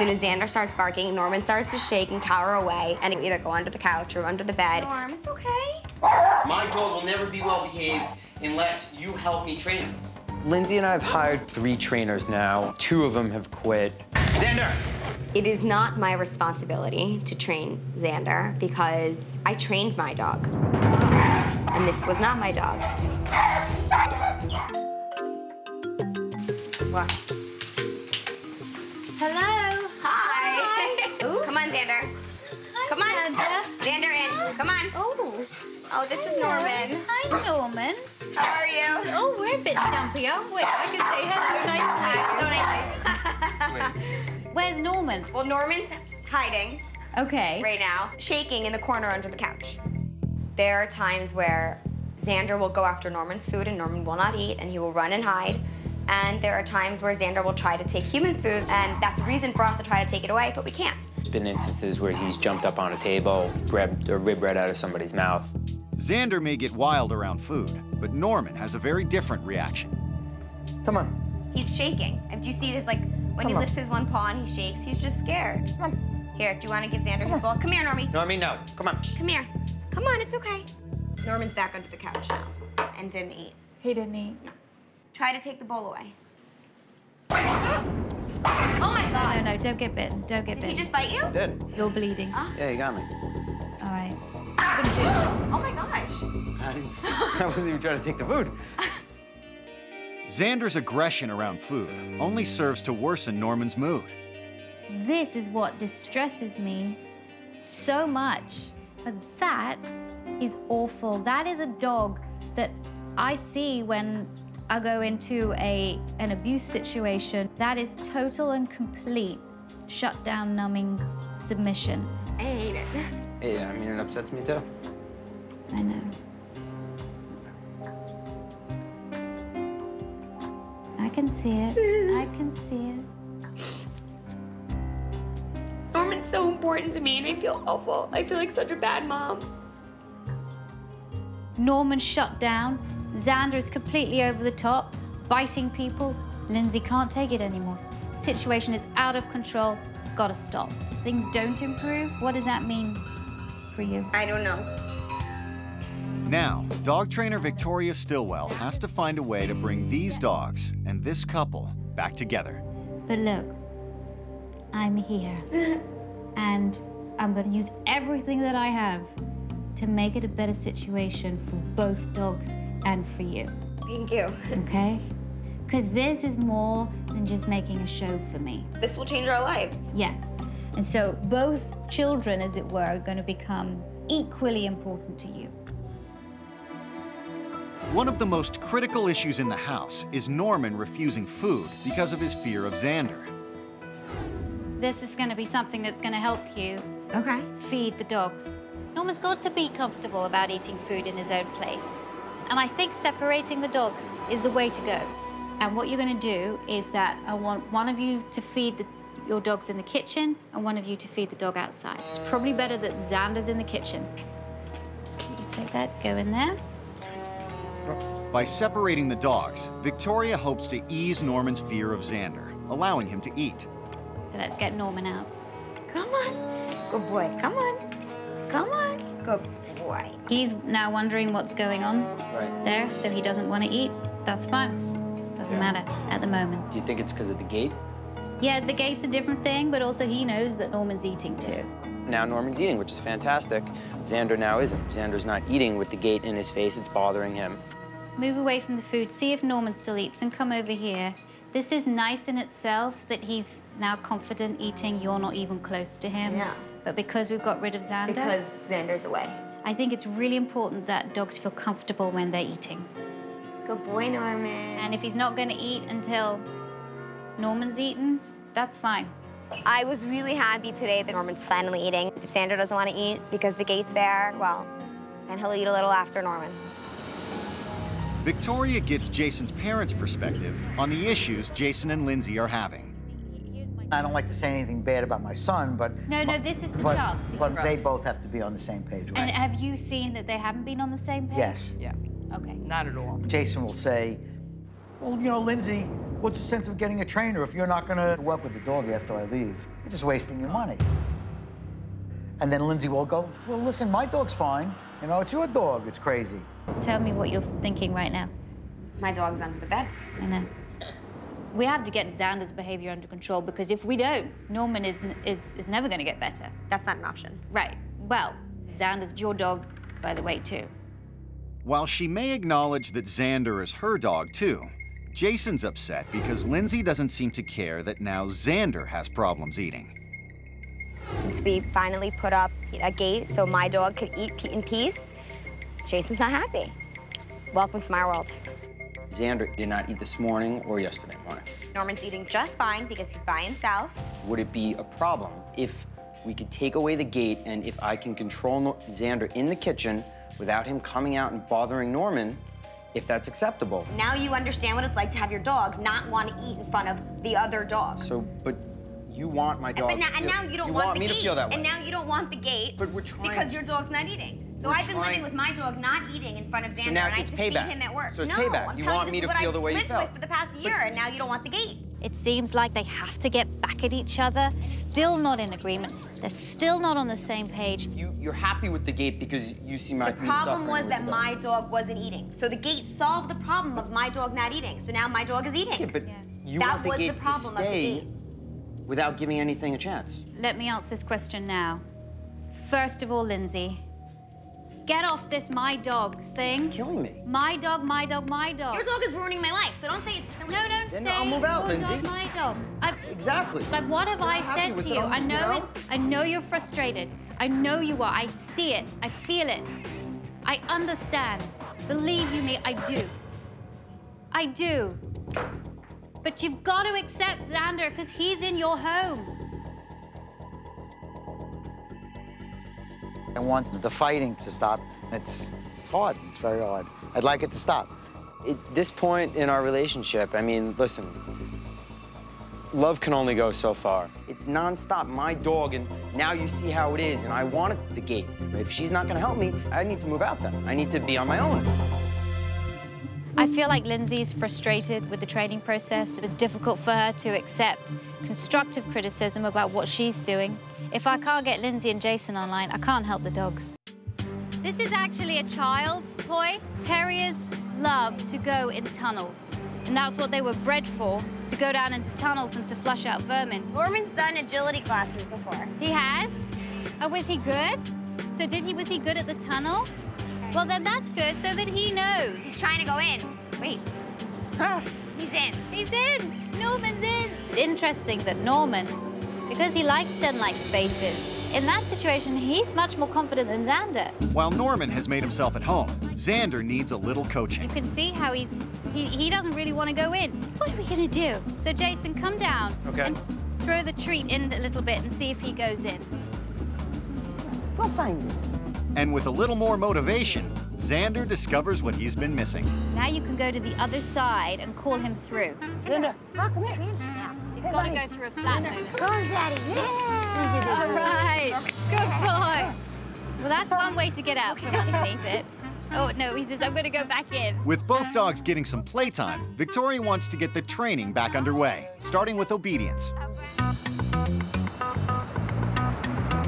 soon as Xander starts barking, Norman starts to shake and cower away, and he'll either go under the couch or under the bed. Norm, it's okay. My dog will never be well behaved unless you help me train him. Lyndsey and I have hired 3 trainers now. 2 of them have quit. Xander! It is not my responsibility to train Xander because I trained my dog. And this was not my dog. What? Hello. Hi. Ooh, come on, Xander. Hi, Come on. Xander. Xander in. Come on. Oh. Oh, this is Norman. Hi, Norman. How are you? Oh, we're a bit jumpy, aren't we? I can say hello. Nice to meet you. Where's Norman? Well, Norman's hiding Okay. right now, shaking in the corner under the couch. There are times where Xander will go after Norman's food and Norman will not eat, and he will run and hide. And there are times where Xander will try to take human food, and that's a reason for us to try to take it away, but we can't. There's been instances where he's jumped up on a table, grabbed a rib right out of somebody's mouth. Xander may get wild around food, but Norman has a very different reaction. Come on. He's shaking. And do you see this, like, when he lifts his one paw and he shakes, he's just scared. Come on. Here, do you want to give Xander his bowl? Come here, Normie. No, I mean, no. Come on. Come here. Come on, it's okay. Norman's back under the couch now and didn't eat. He didn't eat. No. Try to take the bowl away. Oh my God. No, don't get bitten. Don't get Did bitten. he just bite you? I did. You're bleeding. Yeah, you got me. All right. Oh my gosh. I wasn't even trying to take the food. Xander's aggression around food only serves to worsen Norman's mood. This is what distresses me so much. But that is awful. That is a dog that I see when I go into an abuse situation. That is total and complete shutdown, numbing submission. I hate it. Yeah, I mean, it upsets me too. I know. I can see it. I can see it. Norman's so important to me and I feel awful. I feel like such a bad mom. Norman shut down. Xander is completely over the top, biting people. Lyndsey can't take it anymore. Situation is out of control. It's got to stop. Things don't improve. What does that mean for you? I don't know. Now, dog trainer Victoria Stilwell has to find a way to bring these dogs and this couple back together. But look, I'm here. And I'm going to use everything that I have to make it a better situation for both dogs and for you. Thank you. Okay? Because this is more than just making a show for me. This will change our lives. Yeah. And so both children, as it were, are going to become equally important to you. One of the most critical issues in the house is Norman refusing food because of his fear of Xander. This is going to be something that's going to help you feed the dogs. Norman's got to be comfortable about eating food in his own place. And I think separating the dogs is the way to go. And what you're going to do is that I want one of you to feed your dogs in the kitchen and one of you to feed the dog outside. It's probably better that Xander's in the kitchen. You take that, go in there. By separating the dogs, Victoria hopes to ease Norman's fear of Xander, allowing him to eat. Let's get Norman out. Come on. Good boy. Come on. Come on. Good boy. He's now wondering what's going on Right. there, so he doesn't want to eat. That's fine. Doesn't matter at the moment. Do you think it's because of the gate? Yeah, the gate's a different thing, but also he knows that Norman's eating too. Now Norman's eating, which is fantastic. Xander now isn't. Xander's not eating with the gate in his face. It's bothering him. Move away from the food, see if Norman still eats, and come over here. This is nice in itself that he's now confident eating. You're not even close to him. Yeah. But because we've got rid of Xander, Because Xander's away. I think it's really important that dogs feel comfortable when they're eating. Good boy, Norman. And if he's not going to eat until Norman's eaten, that's fine. I was really happy today that Norman's finally eating. If Xander doesn't want to eat because the gate's there, well, then he'll eat a little after Norman. Victoria gets Jason's parents' perspective on the issues Jason and Lyndsey are having. I don't like to say anything bad about my son, but... No, this is the but, child. But they both have to be on the same page, right? And have you seen that they haven't been on the same page? Yes. Yeah, Okay. not at all. Jason will say, well, you know, Lyndsey, What's the sense of getting a trainer if you're not gonna work with the dog after I leave? You're just wasting your money. And then Lyndsey will go, well, listen, my dog's fine. You know, it's your dog, it's crazy. Tell me what you're thinking right now. My dog's under the bed. I know. We have to get Xander's behavior under control, because if we don't, Norman is never going to get better. That's not an option. Right. Well, Xander's your dog, by the way, too. While she may acknowledge that Xander is her dog, too, Jason's upset because Lyndsey doesn't seem to care that now Xander has problems eating. Since we finally put up a gate so my dog could eat in peace, Jason's not happy. Welcome to my world. Xander did not eat this morning or yesterday morning. Norman's eating just fine because he's by himself. Would it be a problem if we could take away the gate and if I can control Xander in the kitchen without him coming out and bothering Norman, if that's acceptable? Now you understand what it's like to have your dog not want to eat in front of the other dog. So, but you want my dog and now you don't want the me gate. to feel that way. And now you don't want the gate. But we're trying because your dog's not eating. So I've been living with my dog not eating in front of Xander, So now and I it's have to feed payback. him at work. So it's no, payback. I'm You telling want me you, to this is feel what the way I've you lived felt. with for the past year, and now you don't want the gate. It seems like they have to get back at each other. Still not in agreement. They're still not on the same page. You're happy with the gate because you see my The problem was that my dog wasn't eating. So the gate solved the problem of my dog not eating. So now my dog is eating. Yeah, but you that want the was gate the problem to of the stay gate. without giving anything a chance. Let me answer this question now. First of all, Lyndsey, get off this my dog thing. It's killing me. My dog, my dog, my dog. Your dog is ruining my life, so don't say it's killing me. No, don't Then say I'll move out, your Lyndsey. dog, my dog. Exactly. Like, what have I happy said with to it, you? I'll I move know it. out. I know you're frustrated. I know you are. I see it. I feel it. I understand. Believe you me, I do. I do. But you've got to accept Xander, because he's in your home. I want the fighting to stop. It's hard. It's very hard. I'd like it to stop. At this point in our relationship, I mean, listen, love can only go so far. It's nonstop, my dog, and now you see how it is, and I wanted the gate. If she's not gonna help me, I need to move out then. I need to be on my own. I feel like Lyndsey's frustrated with the training process. It was difficult for her to accept constructive criticism about what she's doing. If I can't get Lyndsey and Jason online, I can't help the dogs. This is actually a child's toy. Terriers love to go in tunnels. And that's what they were bred for, to go down into tunnels and to flush out vermin. Norman's done agility classes before. He has? Oh, was he good? So was he good at the tunnel? Well, then that's good, so that he knows. He's trying to go in. Wait. He's in. He's in. Norman's in. It's interesting that Norman, because he likes den-like spaces, in that situation, he's much more confident than Xander. While Norman has made himself at home, Xander needs a little coaching. You can see how he doesn't really want to go in. What are we gonna do? So Jason, come down and throw the treat in a little bit and see if he goes in. Go find me. And with a little more motivation, Xander discovers what he's been missing. Now you can go to the other side and call him through. Linda, come here. Yeah, he's got to go through a flat moment. Come on, Daddy. Yes. All right, good boy. Well, that's one way to get out from underneath it. Oh, no, he says, I'm going to go back in. With both dogs getting some playtime, Victoria wants to get the training back underway, starting with obedience.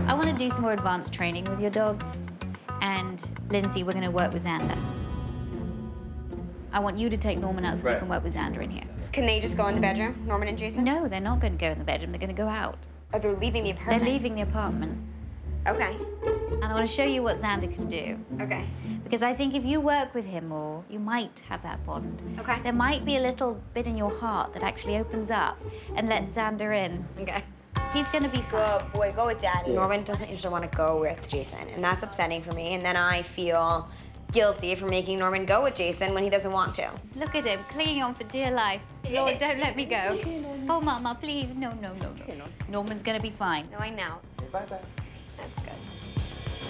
I want to do some more advanced training with your dogs. And Lyndsey, we're going to work with Xander. I want you to take Norman out so we can work with Xander in here. Can they just go in the bedroom, Norman and Jason? No, they're not going to go in the bedroom. They're going to go out. Oh, they're leaving the apartment? They're leaving the apartment. Okay. And I want to show you what Xander can do. Okay. Because I think if you work with him more, you might have that bond. Okay. There might be a little bit in your heart that actually opens up and lets Xander in. Okay. He's going to be fine. Good boy, go with Daddy. Norman doesn't usually want to go with Jason, and that's upsetting for me. And then I feel guilty for making Norman go with Jason when he doesn't want to. Look at him, clinging on for dear life. Lord, don't let me go. Oh, Mama, please. No, no, no, no. Norman's going to be fine. No, I know. Bye-bye. That's good.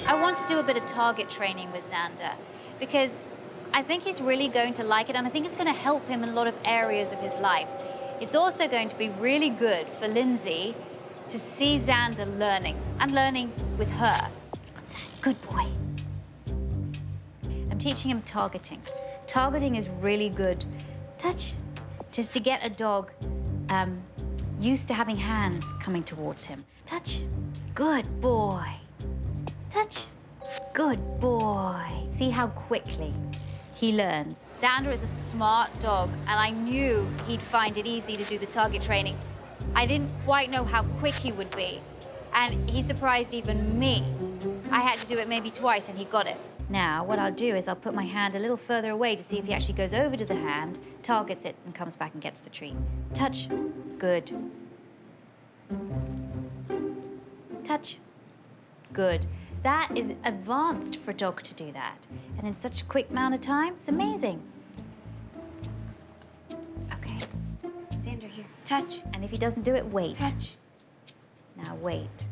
I want to do a bit of target training with Xander because I think he's really going to like it, and I think it's going to help him in a lot of areas of his life. It's also going to be really good for Lyndsey to see Xander learning, and learning with her. Good boy. I'm teaching him targeting. Targeting is really good. Touch. just to get a dog used to having hands coming towards him. Touch. Good boy. Touch. Good boy. See how quickly he learns. Xander is a smart dog, and I knew he'd find it easy to do the target training. I didn't quite know how quick he would be, and he surprised even me. I had to do it maybe twice, and he got it. Now, what I'll do is I'll put my hand a little further away to see if he actually goes over to the hand, targets it, and comes back and gets the treat. Touch. Good. Touch. Good. That is advanced for a dog to do that. And in such a quick amount of time, it's amazing. Okay. Xander, here. Touch. And if he doesn't do it, wait. Touch. Now, wait.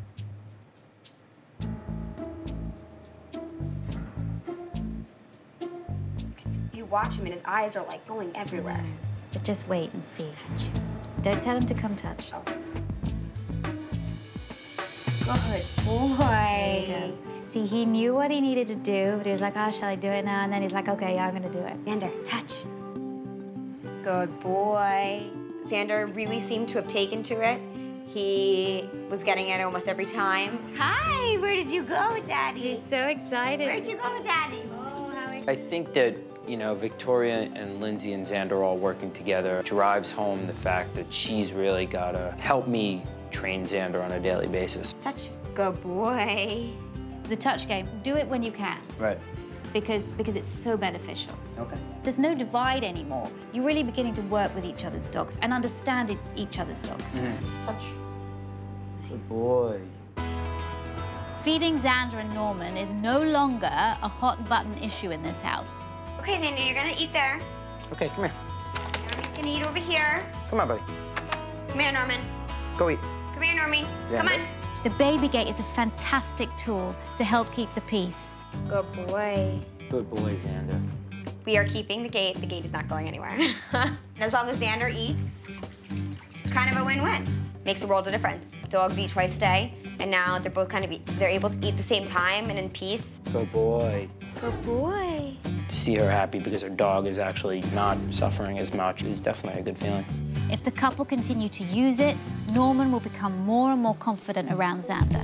You watch him and his eyes are like going everywhere. But just wait and see. Don't tell him to come touch. Oh. Good boy. See, he knew what he needed to do, but he was like, oh, shall I do it now? And then he's like, okay, yeah, I'm gonna do it. Xander, touch. Good boy. Xander really seemed to have taken to it. He was getting it almost every time. Hi, where did you go, Daddy? He's so excited. Where'd you go, Daddy? Oh, how exciting. I think that, you know, Victoria and Lyndsey and Xander all working together drives home the fact that she's really gotta help me train Xander on a daily basis. Touch. Good boy. The touch game, do it when you can. Right. Because it's so beneficial. Okay. There's no divide anymore. You're really beginning to work with each other's dogs and understand each other's dogs. Touch. Good boy. Feeding Xander and Norman is no longer a hot button issue in this house. Okay, Xander, you're gonna eat there. Okay, come here. Norman's gonna eat over here. Come on, buddy. Come here, Norman. Go eat. Come here, Normie. Xander. Come on. The baby gate is a fantastic tool to help keep the peace. Good boy. Good boy, Xander. We are keeping the gate. The gate is not going anywhere. As long as Xander eats, it's kind of a win-win. Makes a world of difference. Dogs eat twice a day, and now they're both they're able to eat the same time and in peace. Good boy. Good boy. To see her happy because her dog is actually not suffering as much is definitely a good feeling. If the couple continue to use it, Norman will become more and more confident around Xander.